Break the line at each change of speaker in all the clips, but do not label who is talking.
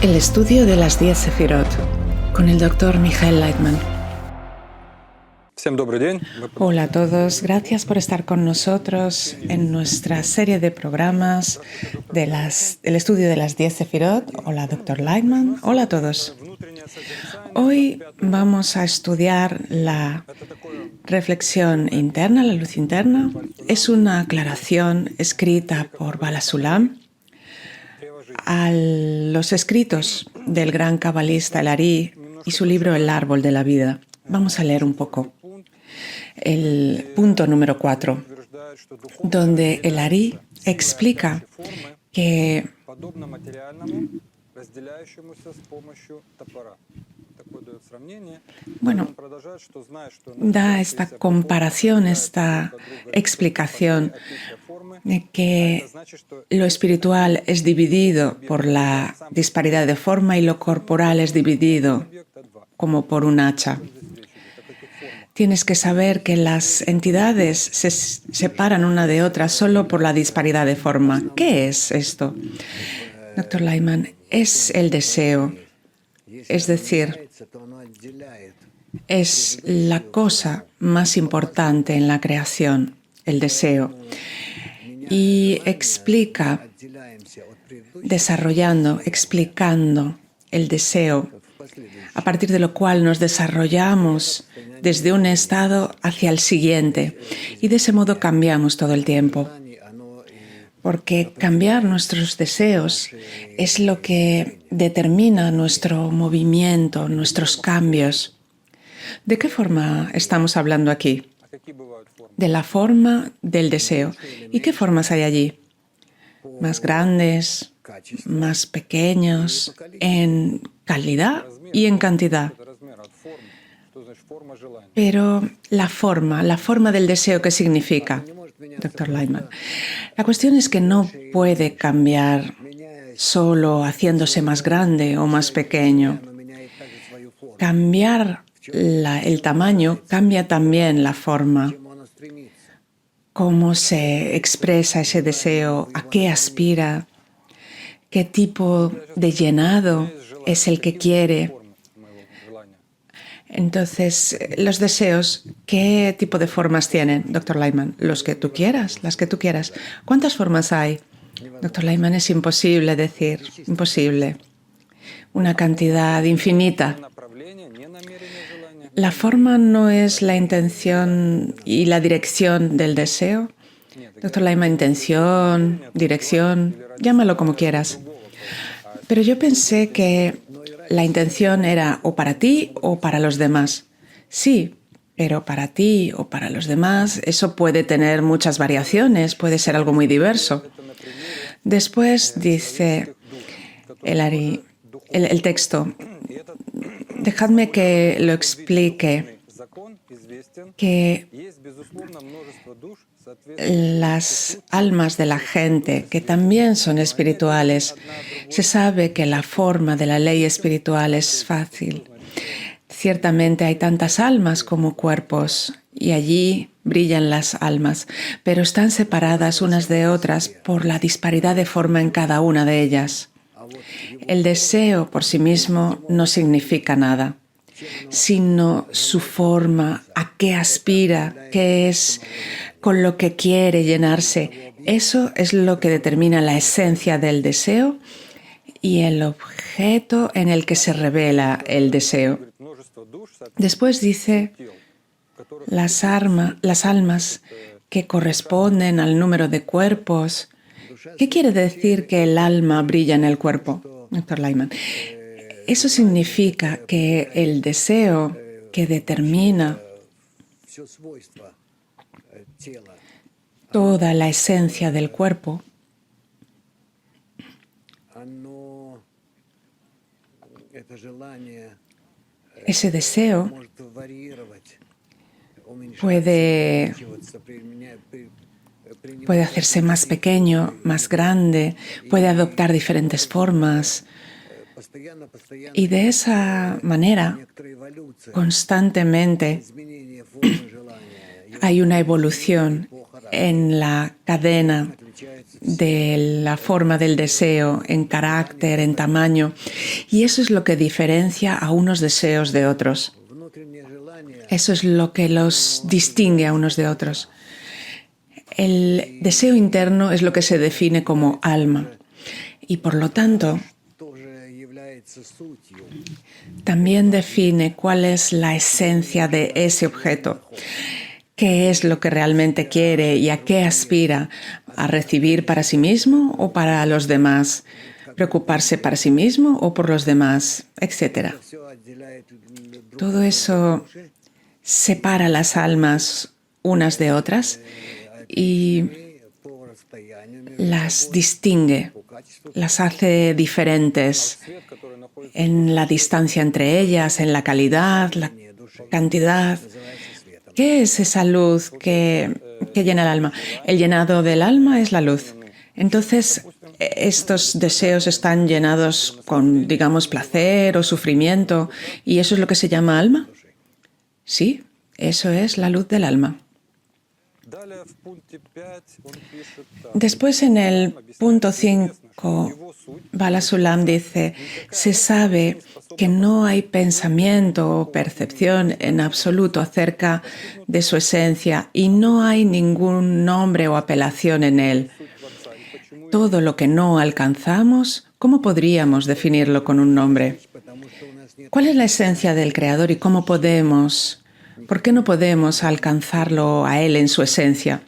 El estudio de las 10 Sefirot, con el Dr. Michael Leitman. Hola a todos, gracias por estar con nosotros en nuestra serie de programas del estudio de las 10 Sefirot. Hola, Dr. Leitman. Hola a todos. Hoy vamos a estudiar la reflexión interna, la luz interna. Es una aclaración escrita por Bala Sulam a los escritos del gran cabalista El Ari y su libro El árbol de la vida. Vamos a leer un poco el punto número 4, donde El Ari explica que da esta comparación, esta explicación de que lo espiritual es dividido por la disparidad de forma y lo corporal es dividido como por un hacha. Tienes que saber que las entidades se separan una de otra solo por la disparidad de forma. ¿Qué es esto? Dr. Leitman, es el deseo, es decir, es la cosa más importante en la creación, el deseo. Y explica, explicando el deseo, a partir de lo cual nos desarrollamos desde un estado hacia el siguiente y de ese modo cambiamos todo el tiempo. Porque cambiar nuestros deseos es lo que determina nuestro movimiento, nuestros cambios. ¿De qué forma estamos hablando aquí? De la forma del deseo. ¿Y qué formas hay allí? Más grandes, más pequeños, en calidad y en cantidad. Pero la forma del deseo, ¿qué significa, Dr. Leitman? La cuestión es que no puede cambiar solo haciéndose más grande o más pequeño. Cambiar el tamaño cambia también la forma. Cómo se expresa ese deseo, a qué aspira, qué tipo de llenado es el que quiere. Entonces, los deseos, ¿qué tipo de formas tienen, Dr. Leitman? Los que tú quieras, las que tú quieras. ¿Cuántas formas hay? Dr. Leitman, es imposible decir, imposible. Una cantidad infinita. La forma no es la intención y la dirección del deseo. Dr. Leitman, intención, dirección, llámalo como quieras. Pero yo pensé que la intención era o para ti o para los demás. Sí, pero para ti o para los demás eso puede tener muchas variaciones, puede ser algo muy diverso. Después dice el texto, dejadme que lo explique, que las almas de la gente, que también son espirituales, se sabe que la forma de la ley espiritual es fácil. Ciertamente hay tantas almas como cuerpos y allí brillan las almas, pero están separadas unas de otras por la disparidad de forma en cada una de ellas. El deseo por sí mismo no significa nada, sino su forma, a qué aspira, qué es con lo que quiere llenarse. Eso es lo que determina la esencia del deseo y el objeto en el que se revela el deseo. Después dice las almas que corresponden al número de cuerpos. ¿Qué quiere decir que el alma brilla en el cuerpo, Dr. Leitman? Eso significa que el deseo que determina toda la esencia del cuerpo ese deseo puede hacerse más pequeño, más grande, puede adoptar diferentes formas. Y de esa manera, constantemente, hay una evolución en la cadena de la forma del deseo en carácter, en tamaño, y eso es lo que diferencia a unos deseos de otros. Eso es lo que los distingue a unos de otros. El deseo interno es lo que se define como alma y, por lo tanto, también define cuál es la esencia de ese objeto, qué es lo que realmente quiere y a qué aspira, a recibir para sí mismo o para los demás, preocuparse para sí mismo o por los demás, etc. Todo eso separa las almas unas de otras y las distingue, las hace diferentes en la distancia entre ellas, en la calidad, la cantidad. ¿Qué es esa luz que llena el alma? El llenado del alma es la luz. Entonces, estos deseos están llenados con, digamos, placer o sufrimiento, y eso es lo que se llama alma. Sí, eso es la luz del alma. Después, en el punto 5, Bala Sulam dice: se sabe que no hay pensamiento o percepción en absoluto acerca de su esencia y no hay ningún nombre o apelación en él. Todo lo que no alcanzamos, ¿cómo podríamos definirlo con un nombre? ¿Cuál es la esencia del Creador y por qué no podemos alcanzarlo a él en su esencia?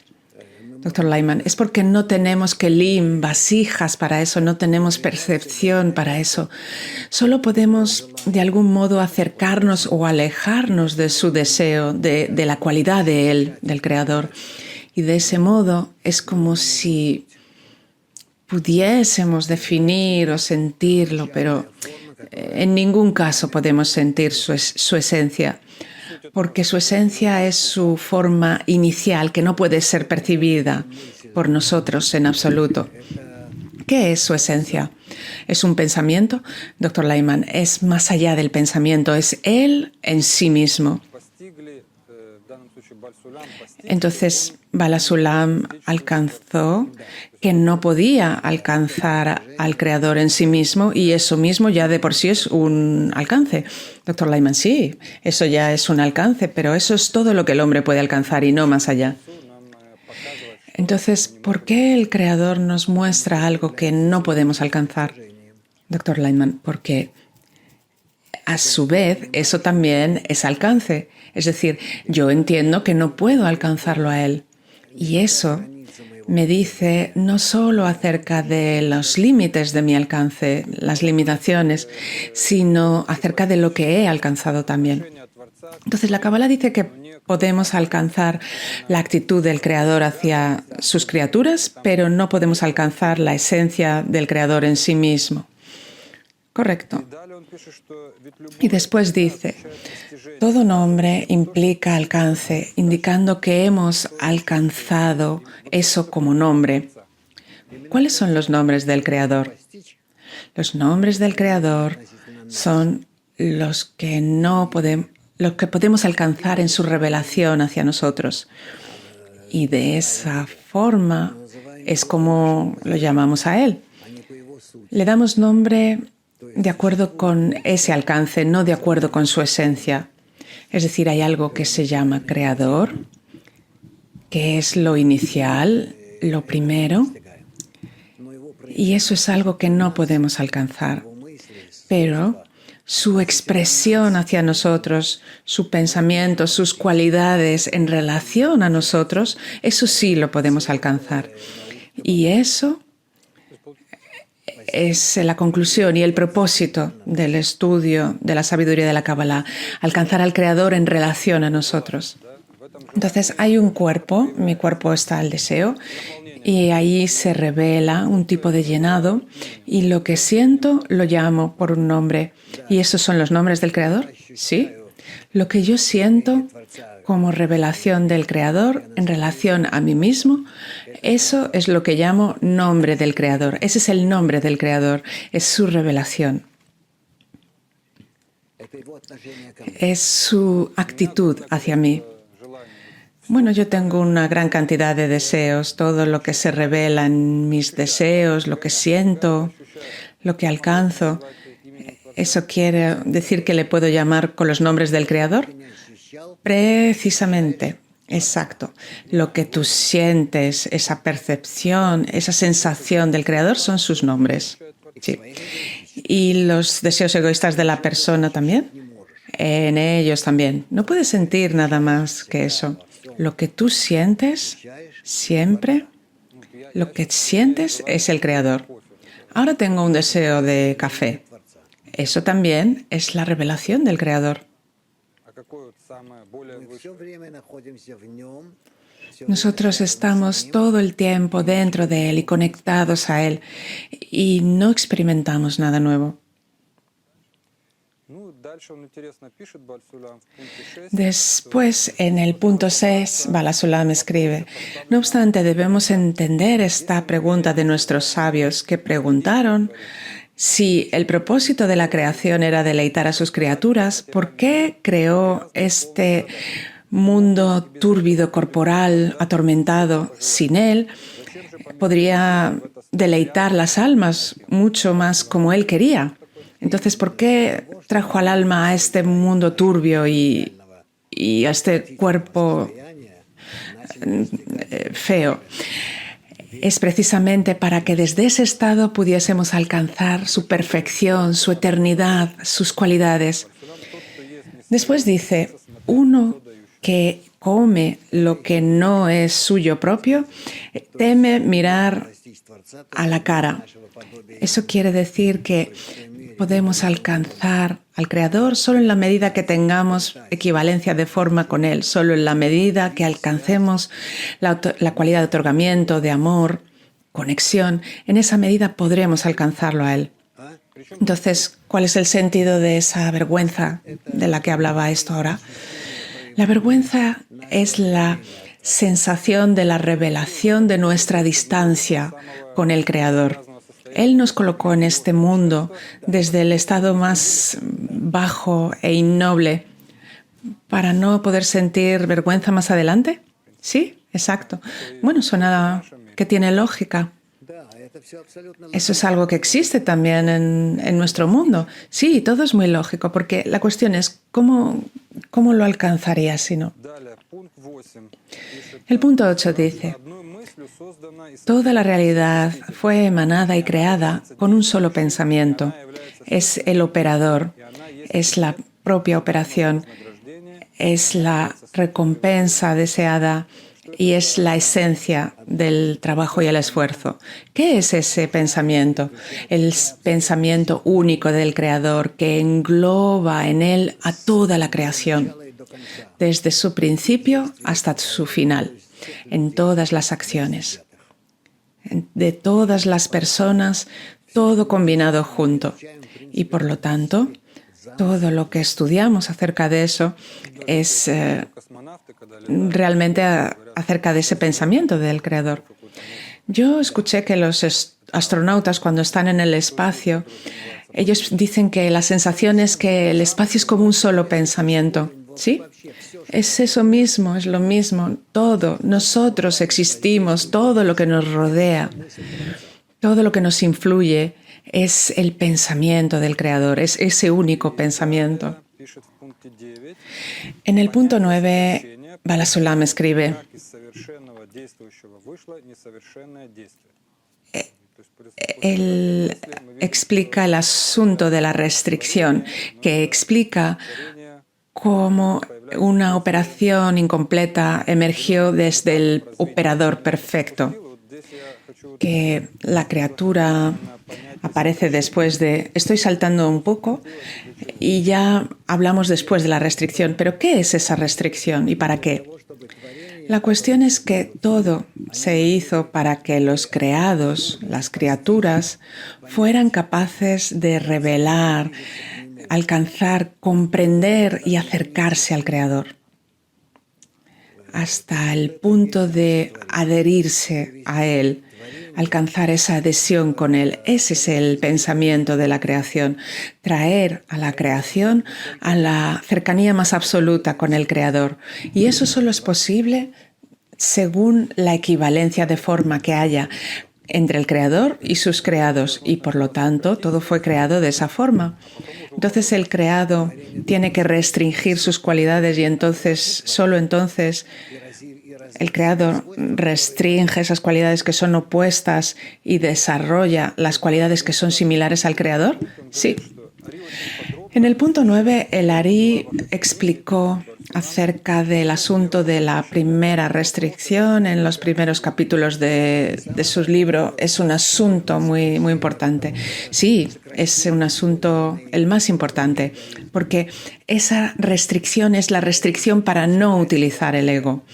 Dr. Lyman, es porque no tenemos kelim, vasijas para eso, no tenemos percepción para eso. Solo podemos de algún modo acercarnos o alejarnos de su deseo, de la cualidad de él, del Creador. Y de ese modo es como si pudiésemos definir o sentirlo, pero en ningún caso podemos sentir su esencia, porque su esencia es su forma inicial que no puede ser percibida por nosotros en absoluto. ¿Qué es su esencia? ¿Es un pensamiento? Dr. Lyman, es más allá del pensamiento, es él en sí mismo. Entonces, Bala Sulam alcanzó que no podía alcanzar al Creador en sí mismo, y eso mismo ya de por sí es un alcance. Dr. Lyman, sí, eso ya es un alcance, pero eso es todo lo que el hombre puede alcanzar y no más allá. Entonces, ¿por qué el Creador nos muestra algo que no podemos alcanzar? Dr. Lyman, porque a su vez eso también es alcance. Es decir, yo entiendo que no puedo alcanzarlo a él. Y eso me dice no solo acerca de los límites de mi alcance, las limitaciones, sino acerca de lo que he alcanzado también. Entonces, la Kabbalah dice que podemos alcanzar la actitud del Creador hacia sus criaturas, pero no podemos alcanzar la esencia del Creador en sí mismo. Correcto. Y después dice: todo nombre implica alcance, indicando que hemos alcanzado eso como nombre. ¿Cuáles son los nombres del Creador? Los nombres del Creador son los que podemos alcanzar en su revelación hacia nosotros. Y de esa forma es como lo llamamos a Él. Le damos nombre de acuerdo con ese alcance, no de acuerdo con su esencia. Es decir, hay algo que se llama Creador, que es lo inicial, lo primero, y eso es algo que no podemos alcanzar. Pero su expresión hacia nosotros, su pensamiento, sus cualidades en relación a nosotros, eso sí lo podemos alcanzar. Y eso es la conclusión y el propósito del estudio de la sabiduría de la Kabbalah, alcanzar al Creador en relación a nosotros. Entonces, hay un cuerpo, mi cuerpo está al deseo, y ahí se revela un tipo de llenado, y lo que siento lo llamo por un nombre. ¿Y esos son los nombres del Creador? Sí. Lo que yo siento como revelación del Creador en relación a mí mismo, eso es lo que llamo nombre del Creador. Ese es el nombre del Creador, es su revelación. Es su actitud hacia mí. Bueno, yo tengo una gran cantidad de deseos, todo lo que se revela en mis deseos, lo que siento, lo que alcanzo. ¿Eso quiere decir que le puedo llamar con los nombres del Creador? Precisamente, exacto. Lo que tú sientes, esa percepción, esa sensación del Creador son sus nombres. Sí. ¿Y los deseos egoístas de la persona también? En ellos también. No puedes sentir nada más que eso. Lo que tú sientes, siempre, lo que sientes es el Creador. Ahora tengo un deseo de café. Eso también es la revelación del Creador. Nosotros estamos todo el tiempo dentro de Él y conectados a Él y no experimentamos nada nuevo. Después, en el punto 6, Bala Sulam escribe: no obstante, debemos entender esta pregunta de nuestros sabios que preguntaron si el propósito de la creación era deleitar a sus criaturas. ¿Por qué creó este mundo túrbido, corporal, atormentado? Sin él, podría deleitar las almas mucho más como él quería. Entonces, ¿por qué trajo al alma a este mundo turbio y a este cuerpo feo? Es precisamente para que desde ese estado pudiésemos alcanzar su perfección, su eternidad, sus cualidades. Después dice: uno que come lo que no es suyo propio teme mirar a la cara. Eso quiere decir que podemos alcanzar al Creador solo en la medida que tengamos equivalencia de forma con Él, solo en la medida que alcancemos la cualidad de otorgamiento, de amor, conexión. En esa medida podremos alcanzarlo a Él. Entonces, ¿cuál es el sentido de esa vergüenza de la que hablaba esto ahora? La vergüenza es la sensación de la revelación de nuestra distancia con el Creador. Él nos colocó en este mundo desde el estado más bajo e innoble para no poder sentir vergüenza más adelante. Sí, exacto. Bueno, suena que tiene lógica. Eso es algo que existe también en nuestro mundo. Sí, todo es muy lógico, porque la cuestión es ¿cómo lo alcanzarías si no? El punto 8 dice: toda la realidad fue emanada y creada con un solo pensamiento. Es el operador, es la propia operación, es la recompensa deseada y es la esencia del trabajo y el esfuerzo. ¿Qué es ese pensamiento? El pensamiento único del Creador que engloba en él a toda la creación, desde su principio hasta su final, en todas las acciones, de todas las personas, todo combinado junto. Y por lo tanto, todo lo que estudiamos acerca de eso es realmente acerca de ese pensamiento del Creador. Yo escuché que los astronautas, cuando están en el espacio, ellos dicen que la sensación es que el espacio es como un solo pensamiento. ¿Sí? Es eso mismo, es lo mismo. Todo, nosotros existimos, todo lo que nos rodea, todo lo que nos influye es el pensamiento del Creador, es ese único pensamiento. En el punto 9, Bala Sulam escribe: él explica el asunto de la restricción, que explica cómo una operación incompleta emergió desde el operador perfecto, que la criatura aparece después de... Estoy saltando un poco y ya hablamos después de la restricción, pero ¿qué es esa restricción y para qué? La cuestión es que todo se hizo para que los creados, las criaturas, fueran capaces de revelar, alcanzar, comprender y acercarse al Creador. hasta el punto de adherirse a Él, alcanzar esa adhesión con Él. Ese es el pensamiento de la creación, traer a la creación a la cercanía más absoluta con el Creador. Y eso solo es posible según la equivalencia de forma que haya entre el Creador y sus creados, y por lo tanto todo fue creado de esa forma. Entonces el creado tiene que restringir sus cualidades y entonces, solo entonces, el creador restringe esas cualidades que son opuestas y desarrolla las cualidades que son similares al creador. Sí. En el punto 9, el Ari explicó acerca del asunto de la primera restricción en los primeros capítulos de su libro. Es un asunto muy, muy importante. Sí, es un asunto el más importante, porque esa restricción es la restricción para no utilizar el ego.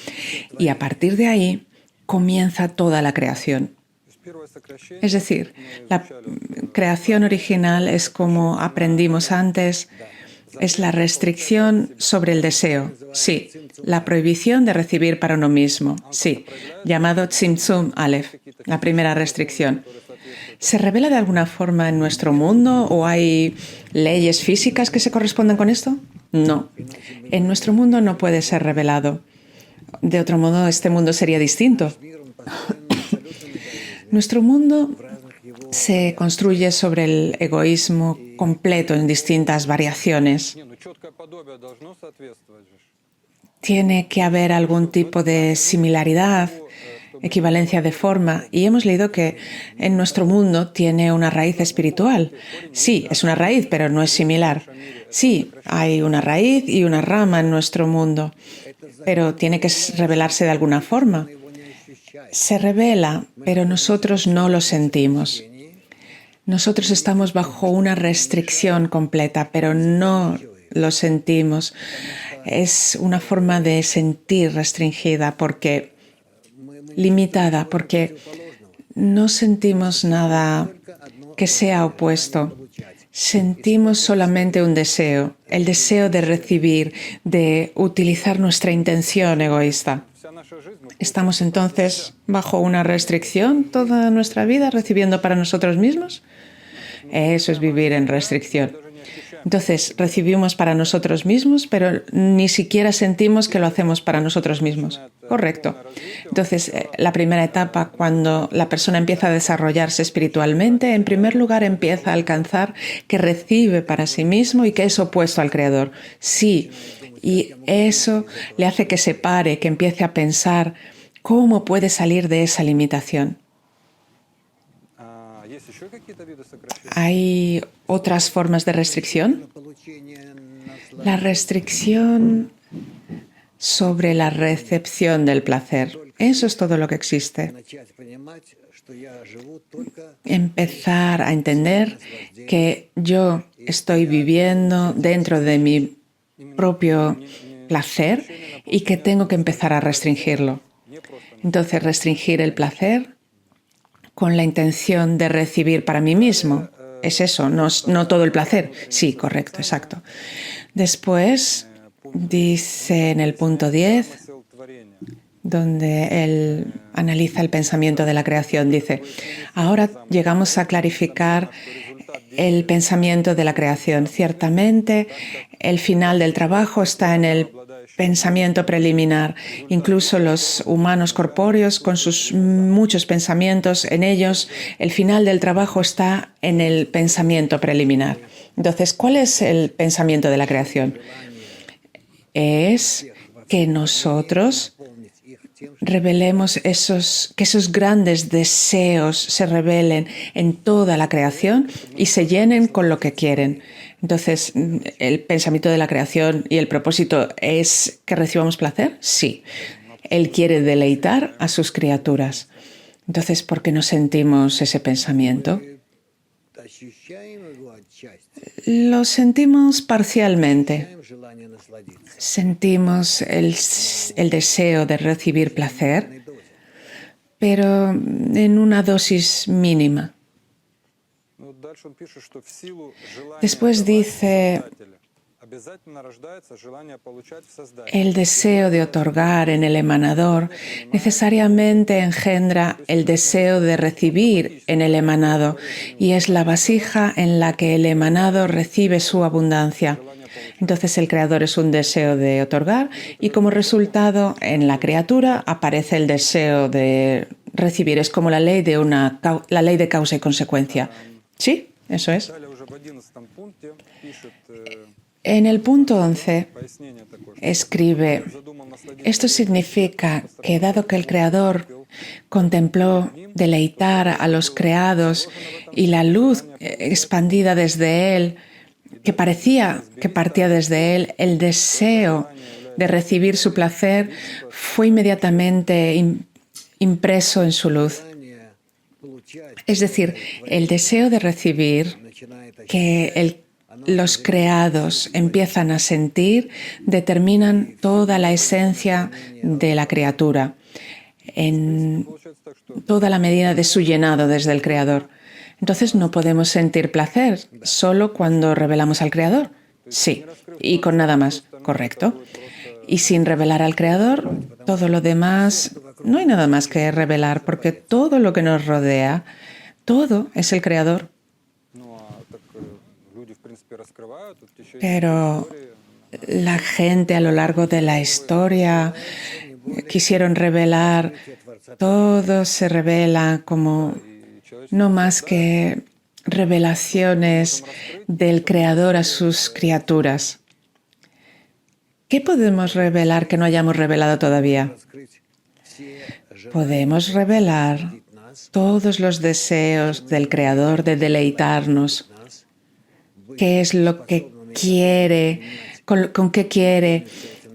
Y a partir de ahí comienza toda la creación. Es decir, la creación original es como aprendimos antes, es la restricción sobre el deseo, sí, la prohibición de recibir para uno mismo, sí, llamado Tzimtzum Aleph, la primera restricción. ¿Se revela de alguna forma en nuestro mundo o hay leyes físicas que se corresponden con esto? No, en nuestro mundo no puede ser revelado. De otro modo, este mundo sería distinto. Nuestro mundo se construye sobre el egoísmo completo en distintas variaciones. Tiene que haber algún tipo de similaridad, equivalencia de forma, y hemos leído que en nuestro mundo tiene una raíz espiritual. Sí, es una raíz, pero no es similar. Sí, hay una raíz y una rama en nuestro mundo, pero tiene que revelarse de alguna forma. Se revela, pero nosotros no lo sentimos. Nosotros estamos bajo una restricción completa, pero no lo sentimos. Es una forma de sentir restringida, limitada, porque no sentimos nada que sea opuesto. Sentimos solamente un deseo, el deseo de recibir, de utilizar nuestra intención egoísta. ¿Estamos entonces bajo una restricción toda nuestra vida recibiendo para nosotros mismos? Eso es vivir en restricción. Entonces, recibimos para nosotros mismos, pero ni siquiera sentimos que lo hacemos para nosotros mismos. Correcto. Entonces, la primera etapa, cuando la persona empieza a desarrollarse espiritualmente, en primer lugar empieza a alcanzar que recibe para sí mismo y que es opuesto al Creador. Sí, y eso le hace que se pare, que empiece a pensar cómo puede salir de esa limitación. ¿Hay otras formas de restricción? La restricción sobre la recepción del placer. Eso es todo lo que existe. Empezar a entender que yo estoy viviendo dentro de mi propio placer y que tengo que empezar a restringirlo. Entonces, restringir el placer con la intención de recibir para mí mismo. Es eso, no todo el placer. Sí, correcto, exacto. Después, dice en el punto 10, donde él analiza el pensamiento de la creación, dice, ahora llegamos a clarificar el pensamiento de la creación. Ciertamente, el final del trabajo está en el pensamiento preliminar. Incluso los humanos corpóreos, con sus muchos pensamientos, en ellos el final del trabajo está en el pensamiento preliminar. Entonces, ¿cuál es el pensamiento de la creación? Es que nosotros revelemos que esos grandes deseos se revelen en toda la creación y se llenen con lo que quieren. Entonces, ¿el pensamiento de la creación y el propósito es que recibamos placer? Sí. Él quiere deleitar a sus criaturas. Entonces, ¿por qué no sentimos ese pensamiento? Lo sentimos parcialmente. Sentimos el deseo de recibir placer, pero en una dosis mínima. Después dice, El deseo de otorgar en el emanador necesariamente engendra el deseo de recibir en el emanado y es la vasija en la que el emanado recibe su abundancia. Entonces el creador es un deseo de otorgar y como resultado en la criatura aparece el deseo de recibir. Es como la ley de causa y consecuencia. ¿Sí? Eso es. En el punto 11 escribe: esto significa que dado que el Creador contempló deleitar a los creados y la luz expandida desde él, que parecía que partía desde él, el deseo de recibir su placer fue inmediatamente impreso en su luz. Es decir, el deseo de recibir que los creados empiezan a sentir determinan toda la esencia de la criatura, en toda la medida de su llenado desde el Creador. Entonces no podemos sentir placer solo cuando revelamos al Creador. Sí, y con nada más, correcto. Y sin revelar al Creador, todo lo demás, no hay nada más que revelar, porque todo lo que nos rodea, todo es el Creador. Pero la gente a lo largo de la historia quisieron revelar, todo se revela como no más que revelaciones del Creador a sus criaturas. ¿Qué podemos revelar que no hayamos revelado todavía? Podemos revelar todos los deseos del Creador de deleitarnos. ¿Qué es lo que quiere, con qué quiere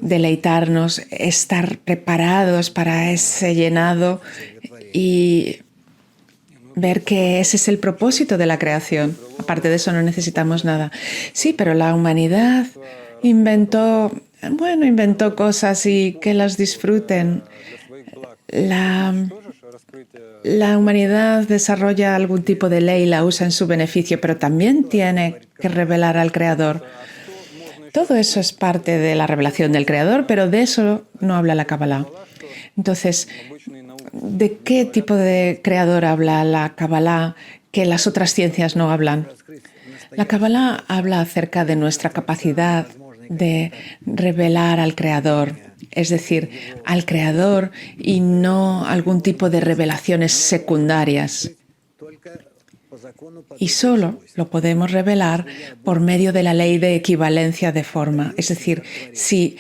deleitarnos, estar preparados para ese llenado y ver que ese es el propósito de la creación? Aparte de eso no necesitamos nada. Sí, pero la humanidad inventó cosas y que las disfruten. La humanidad desarrolla algún tipo de ley y la usa en su beneficio, pero también tiene que revelar al Creador. Todo eso es parte de la revelación del Creador, pero de eso no habla la Kabbalah. Entonces, ¿de qué tipo de Creador habla la Kabbalah que las otras ciencias no hablan? La Kabbalah habla acerca de nuestra capacidad de revelar al Creador, es decir, al Creador y no algún tipo de revelaciones secundarias. Y solo lo podemos revelar por medio de la ley de equivalencia de forma. Es decir, si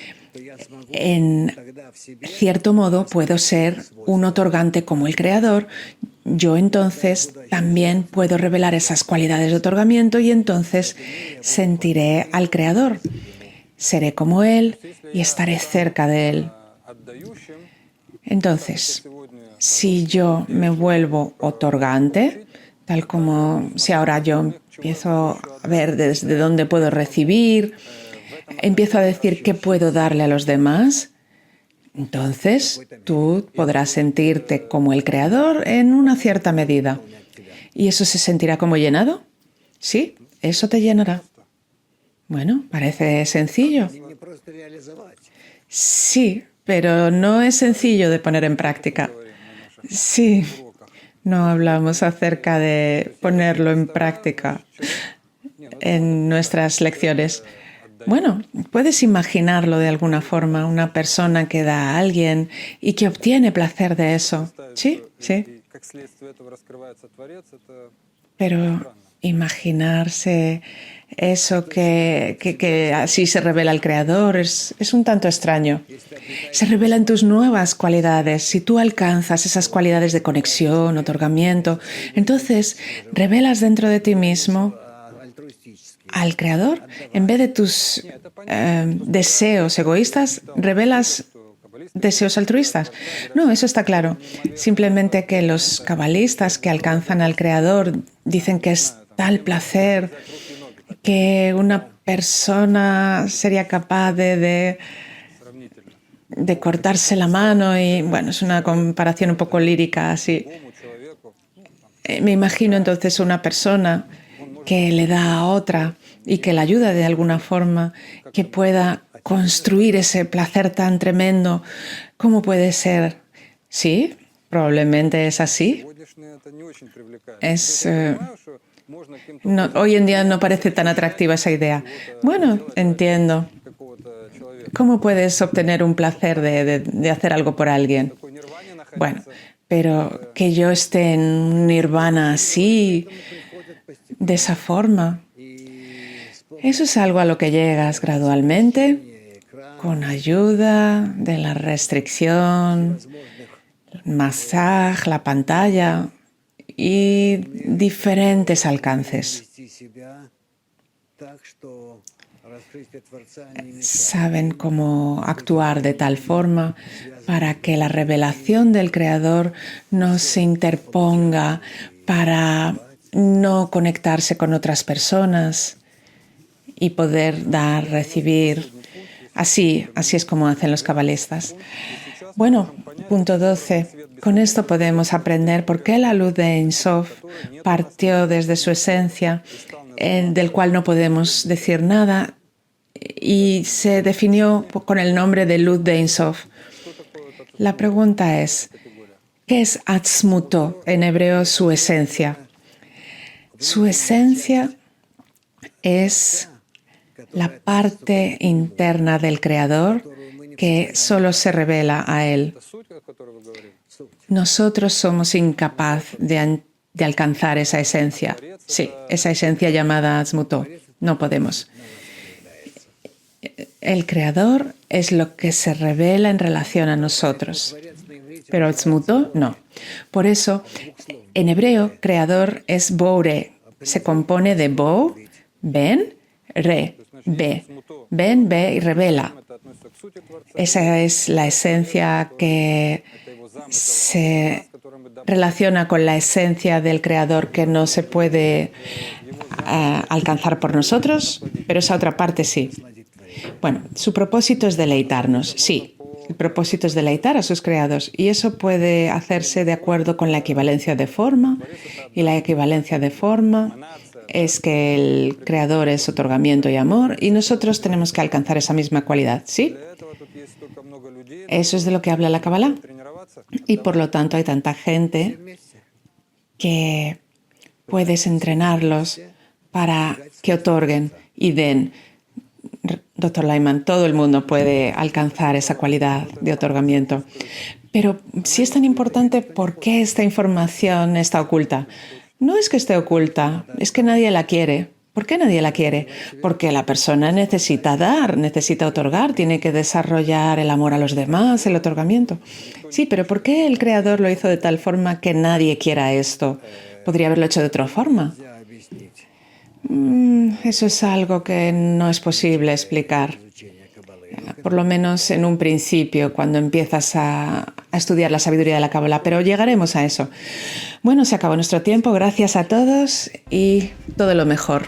en cierto modo puedo ser un otorgante como el Creador, yo entonces también puedo revelar esas cualidades de otorgamiento y entonces sentiré al Creador. Seré como Él y estaré cerca de Él. Entonces, si yo me vuelvo otorgante, tal como si ahora yo empiezo a ver desde dónde puedo recibir, empiezo a decir qué puedo darle a los demás, entonces tú podrás sentirte como el Creador en una cierta medida. ¿Y eso se sentirá como llenado? Sí, eso te llenará. Bueno, parece sencillo. Sí, pero no es sencillo de poner en práctica. Sí, no hablamos acerca de ponerlo en práctica en nuestras lecciones. Bueno, puedes imaginarlo de alguna forma, una persona que da a alguien y que obtiene placer de eso. Sí, sí. Pero imaginarse eso que así se revela el Creador es un tanto extraño. Se revelan tus nuevas cualidades. Si tú alcanzas esas cualidades de conexión, otorgamiento, entonces revelas dentro de ti mismo al Creador. En vez de tus deseos egoístas, revelas deseos altruistas. No, eso está claro. Simplemente que los cabalistas que alcanzan al Creador dicen que es tal placer que una persona sería capaz de cortarse la mano y, bueno, es una comparación un poco lírica así. Me imagino entonces una persona que le da a otra y que la ayuda de alguna forma, que pueda construir ese placer tan tremendo. ¿Cómo puede ser? Sí, probablemente es así. Hoy en día no parece tan atractiva esa idea. Bueno, entiendo. ¿Cómo puedes obtener un placer de hacer algo por alguien? Bueno, pero que yo esté en un nirvana así, de esa forma, eso es algo a lo que llegas gradualmente, con ayuda de la restricción, el masaje, la pantalla y diferentes alcances. Saben cómo actuar de tal forma para que la revelación del Creador no se interponga, para no conectarse con otras personas y poder dar, recibir. Así es como hacen los cabalistas. Bueno, punto 12. Con esto podemos aprender por qué la luz de Ein Sof partió desde su esencia, del cual no podemos decir nada, y se definió con el nombre de luz de Ein Sof. La pregunta es, ¿qué es Atzmuto? En hebreo, su esencia. Su esencia es la parte interna del Creador que solo se revela a Él. Nosotros somos incapaces de alcanzar esa esencia. Sí, esa esencia llamada Atzmuto. No podemos. El Creador es lo que se revela en relación a nosotros, pero Atzmuto no. Por eso, en hebreo, Creador es Boré. Se compone de Bo, Ben, Re, Be. Ben, Be y revela. Esa es la esencia que se relaciona con la esencia del Creador que no se puede alcanzar por nosotros, pero esa otra parte sí. Bueno, su propósito es deleitarnos, sí. El propósito es deleitar a sus creados y eso puede hacerse de acuerdo con la equivalencia de forma, y la equivalencia de forma es que el Creador es otorgamiento y amor y nosotros tenemos que alcanzar esa misma cualidad, ¿sí? Eso es de lo que habla la Kabbalah y por lo tanto hay tanta gente que puedes entrenarlos para que otorguen y den. Dr. Lyman, todo el mundo puede alcanzar esa cualidad de otorgamiento. Pero si es tan importante, ¿por qué esta información está oculta? No es que esté oculta, es que nadie la quiere. ¿Por qué nadie la quiere? Porque la persona necesita dar, necesita otorgar, tiene que desarrollar el amor a los demás, el otorgamiento. Sí, pero ¿por qué el Creador lo hizo de tal forma que nadie quiera esto? ¿Podría haberlo hecho de otra forma? Eso es algo que no es posible explicar, por lo menos en un principio, cuando empiezas a estudiar la sabiduría de la Kabbalah, pero llegaremos a eso. Bueno, se acabó nuestro tiempo, gracias a todos y todo lo mejor.